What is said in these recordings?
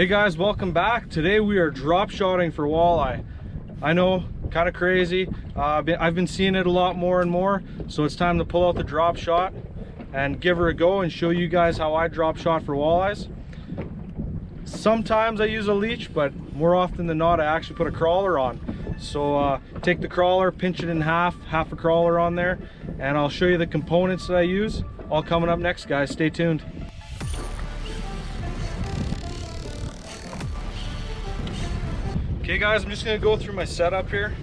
Hey guys, welcome back. Today we are drop shotting for walleye. I know, kind of crazy. I've been seeing it a lot more and more, so it's time to pull out the drop shot and give her a go and show you guys how I drop shot for walleyes. Sometimes I use a leech, but more often than not I actually put a crawler on. So take the crawler, pinch it in half a crawler on there, and I'll show you the components that I use. All coming up next, guys. Stay tuned. Okay guys, I'm just going to go through my setup here.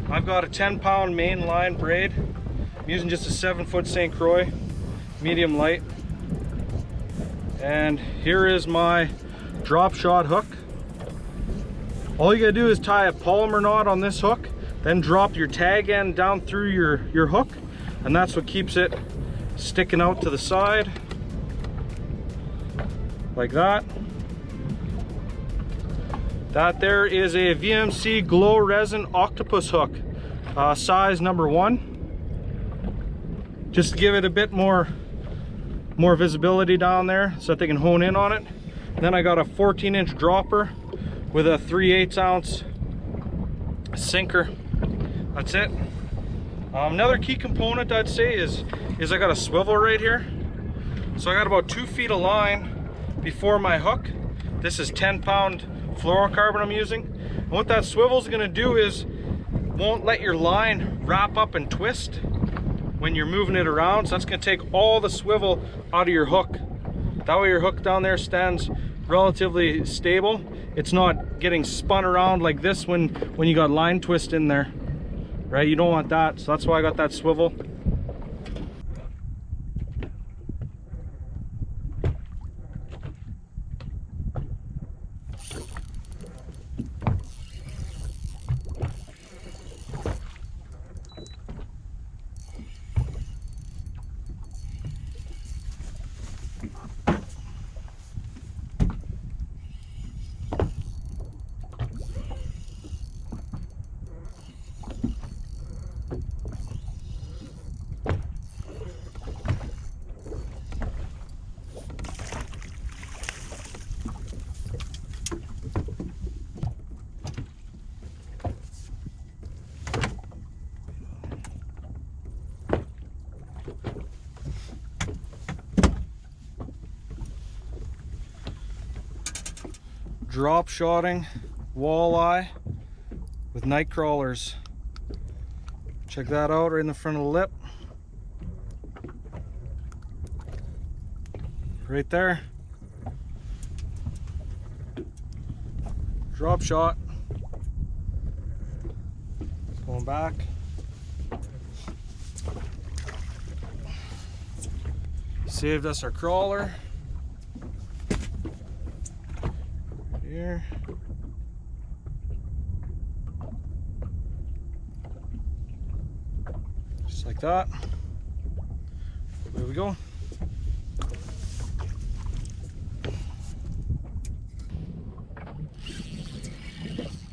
I've got a 10-pound main line braid. I'm using just a 7-foot St. Croix, medium light. And here is my drop shot hook. All you gotta do is tie a polymer knot on this hook, then drop your tag end down through your hook, and that's what keeps it sticking out to the side, like that. That there is a VMC glow resin octopus hook, size number 1, just to give it a bit more visibility down there so that they can hone in on it. And then I got a 14-inch dropper with a 3/8 ounce sinker. That's it. Another key component I'd say is I got a swivel right here. So I got about 2 feet of line before my hook. This is 10-pound fluorocarbon I'm using. And what that swivel is going to do is won't let your line wrap up and twist when you're moving it around. So that's going to take all the swivel out of your hook. That way your hook down there stands relatively stable. It's not getting spun around like this when you got line twist in there, right? You don't want that, so that's why I got that swivel. Drop shotting walleye with night crawlers. Check that out right in the front of the lip. Right there. Drop shot. Going back. Saved us our crawler. Here. Just like that. There we go.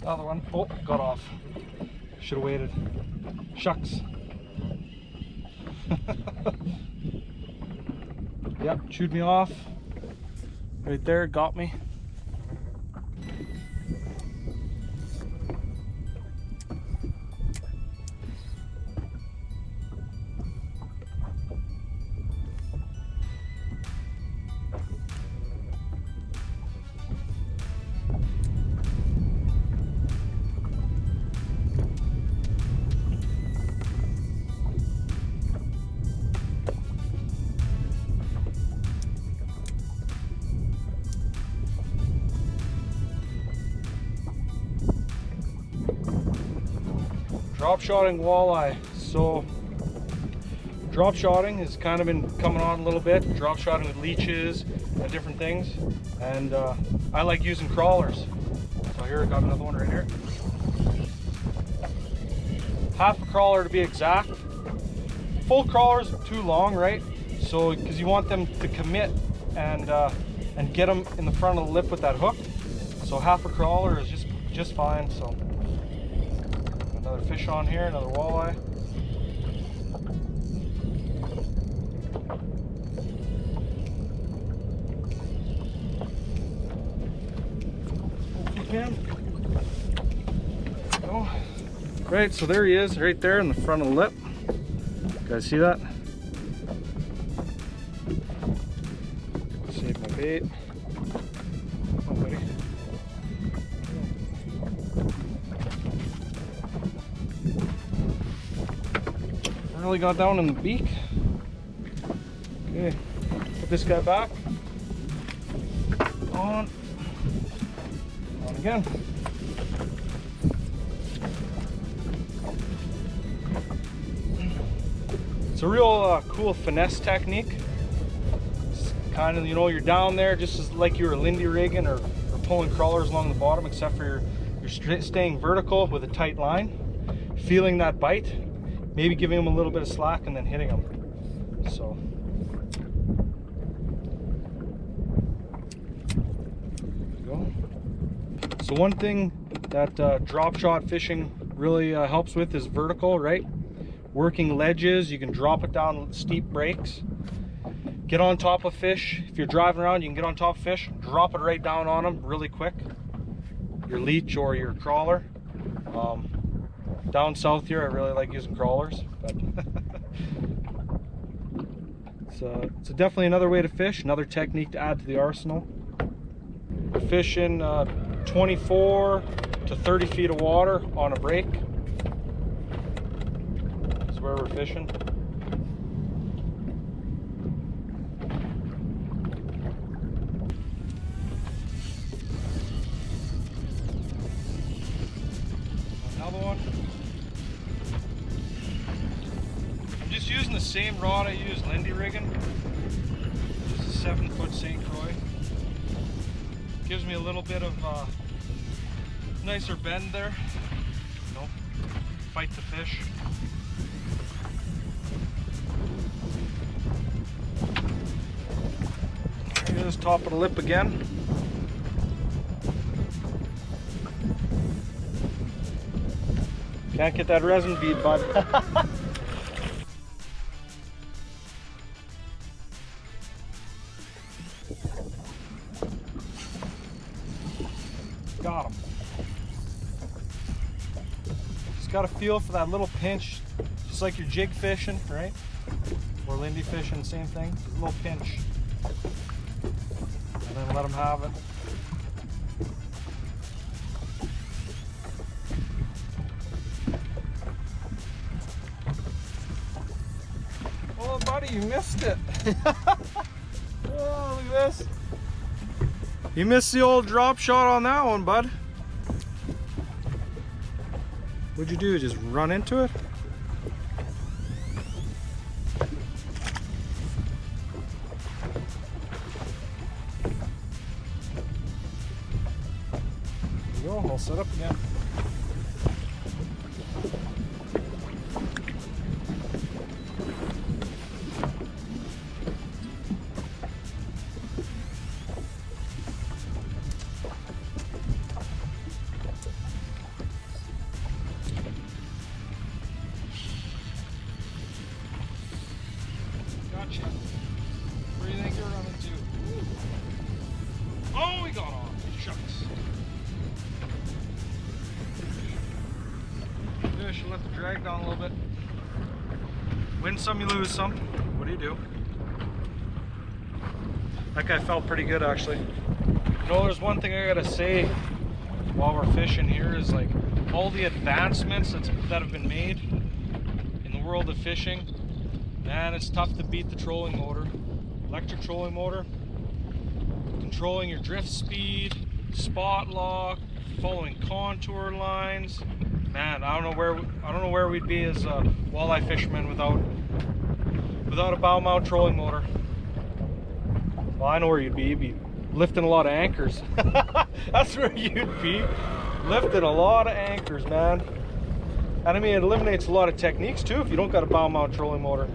Another one. Oh, got off. Should have waited. Shucks. Yep, chewed me off. Right there, got me. Drop shotting walleye. So drop shotting has kind of been coming on a little bit. Drop shotting with leeches and different things, and I like using crawlers. So here I got another one right here. Half a crawler to be exact. Full crawlers are too long, right? So because you want them to commit and get them in the front of the lip with that hook. So half a crawler is just fine. So another fish on here, another walleye. Right, so there he is, right there in the front of the lip. You guys see that? Save my bait. Oh, buddy. Really got down in the beak. Okay, put this guy back. On again. It's a real cool finesse technique. It's kind of, you know, you're down there just as like you were Lindy rigging or pulling crawlers along the bottom, except for you're staying vertical with a tight line, feeling that bite, maybe giving them a little bit of slack and then hitting them. So So one thing that drop shot fishing really helps with is vertical, right? Working ledges, you can drop it down steep breaks. Get on top of fish. If you're driving around, you can get on top of fish, drop it right down on them really quick. Your leech or your crawler. Down south here, I really like using crawlers. But it's definitely another way to fish, another technique to add to the arsenal. We're fishing 24 to 30 feet of water on a break. This is where we're fishing. Another one. I'm just using the same rod I use Lindy rigging. Just a 7-foot St. Croix. Gives me a little bit of nicer bend there. You know, fight the fish. There it is, top of the lip again. Can't get that resin bead, bud. Got him. Just got a feel for that little pinch, just like you're jig fishing, right? Or Lindy fishing, same thing. Just a little pinch. And then let them have it. Oh, buddy, you missed it. Oh, look at this. You missed the old drop shot on that one, bud. What'd you do? Just run into it? There you go, I'll set up again. Where do you think you're running to? Oh, we got on. Shucks. Yeah, I should let the drag down a little bit. Win some, you lose some. What do you do? That guy felt pretty good, actually. You know, there's one thing I gotta say while we're fishing here is like all the advancements that have been made in the world of fishing. Man, it's tough to beat the trolling motor. Electric trolling motor, controlling your drift speed, spot lock, following contour lines. Man, I don't know where we'd be as walleye fishermen without a bow mount trolling motor. Well, I know where you'd be. You'd be lifting a lot of anchors. That's where you'd be, lifting a lot of anchors, man. And I mean, it eliminates a lot of techniques too if you don't got a bow mount trolling motor.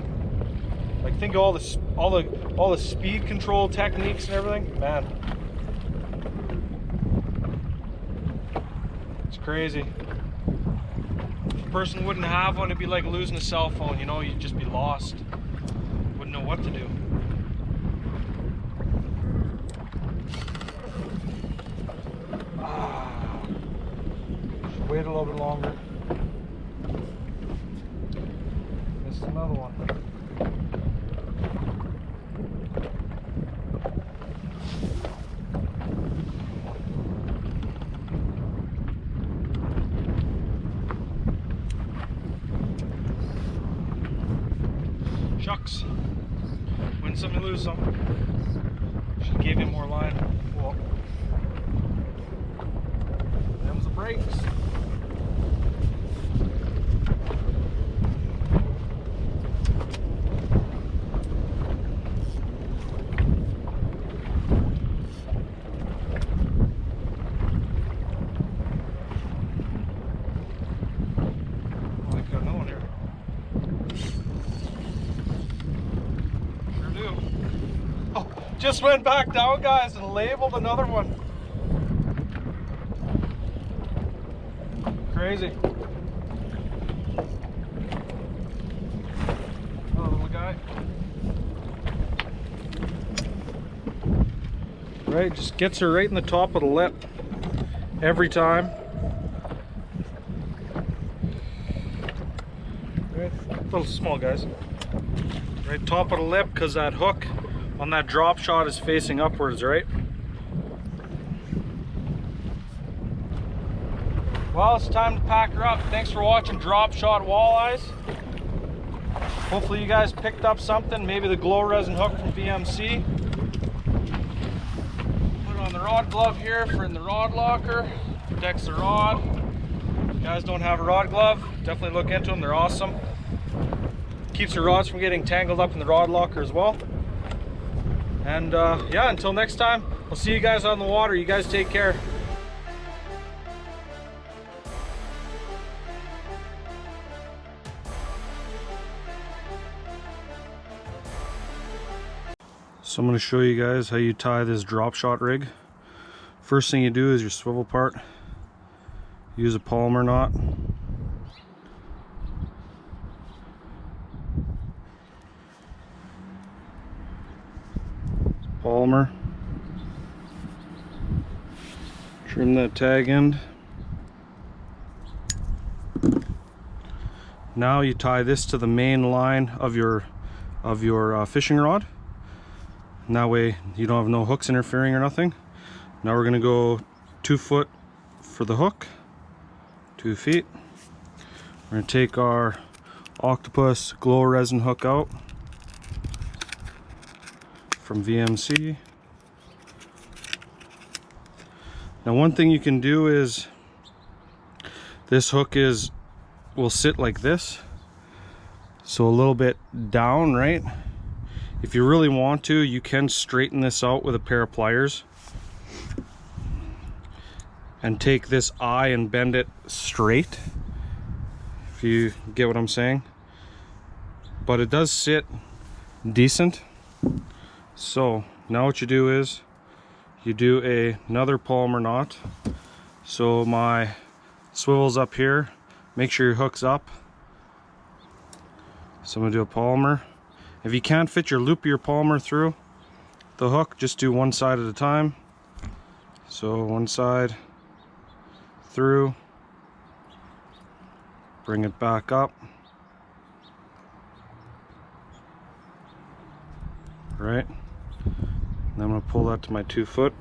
Like, think of all the speed control techniques and everything, man. It's crazy. If a person wouldn't have one, it'd be like losing a cell phone. You know, you'd just be lost. Wouldn't know what to do. Should wait a little bit longer. hooks. Win some, you lose some. Should give him more line. Whoa. Them's the brakes. Just went back down, guys, and labeled another one. Crazy. Another little guy. Right, just gets her right in the top of the lip every time. Right, little small guys. Right, top of the lip, because that hook on that drop shot is facing upwards, right? Well, it's time to pack her up. Thanks for watching Drop Shot Walleyes. Hopefully you guys picked up something, maybe the glow resin hook from VMC. Put on the rod glove here for in the rod locker. Protects the rod. If you guys don't have a rod glove, definitely look into them, they're awesome. Keeps your rods from getting tangled up in the rod locker as well. And yeah, until next time, we'll see you guys on the water. You guys take care. So I'm going to show you guys how you tie this drop shot rig. First thing you do is your swivel part. Use a polymer knot. Polymer. Trim that tag end. Now you tie this to the main line of your fishing rod. And that way you don't have no hooks interfering or nothing. Now we're going to go 2 foot for the hook, 2 feet. We're going to take our octopus glow resin hook out from VMC. Now one thing you can do is this hook will sit like this, so a little bit down, right? If you really want to, you can straighten this out with a pair of pliers and take this eye and bend it straight, if you get what I'm saying. But it does sit decent. So now what you do is you do another polymer knot. So my swivel's up here, make sure your hook's up. So I'm gonna do a polymer. If you can't fit your loop of your polymer through the hook, just do one side at a time. So one side through, bring it back up. Right. And I'm going to pull that to my 2 foot.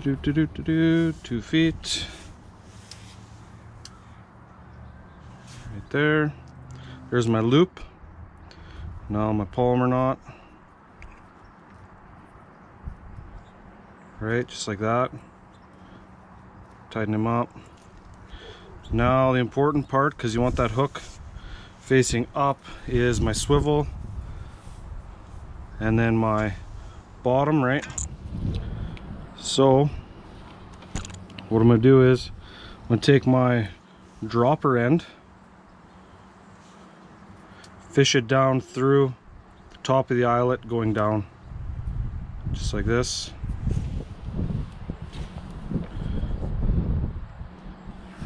Do 2 feet. Right there. There's my loop. Now my polymer knot. Right, just like that. Tighten him up. Now the important part, because you want that hook facing up, is my swivel and then my bottom, right? So what I'm going to do is I'm going to take my dropper end, fish it down through the top of the eyelet, going down just like this.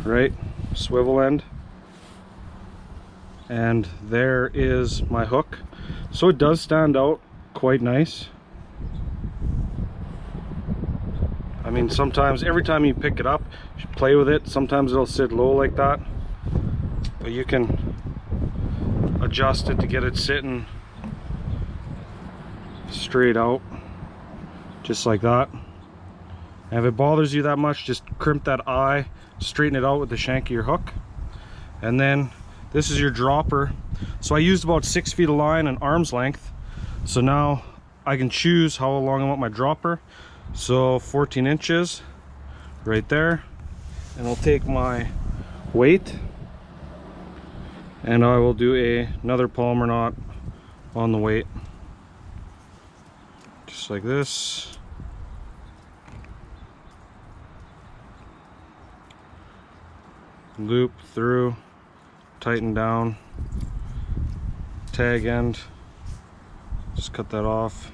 Right, swivel end, and there is my hook. So it does stand out quite nice. I mean, sometimes, every time you pick it up, you should play with it. Sometimes it'll sit low like that, but you can adjust it to get it sitting straight out. just like that. And if it bothers you that much, just crimp that eye, straighten it out with the shank of your hook. And then this is your dropper. So I used about 6 feet of line and arm's length. So now I can choose how long I want my dropper. So 14 inches right there. And I'll take my weight and I will do another Palmer knot on the weight. Just like this. Loop through, tighten down, tag end, just cut that off.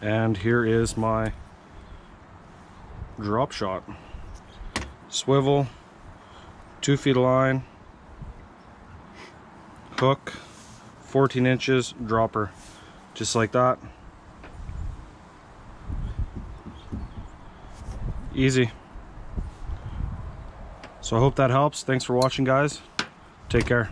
And here is my drop shot. Swivel, 2 feet of line, hook, 14 inches, dropper, just like that. Easy. So I hope that helps. Thanks for watching, guys. Take care.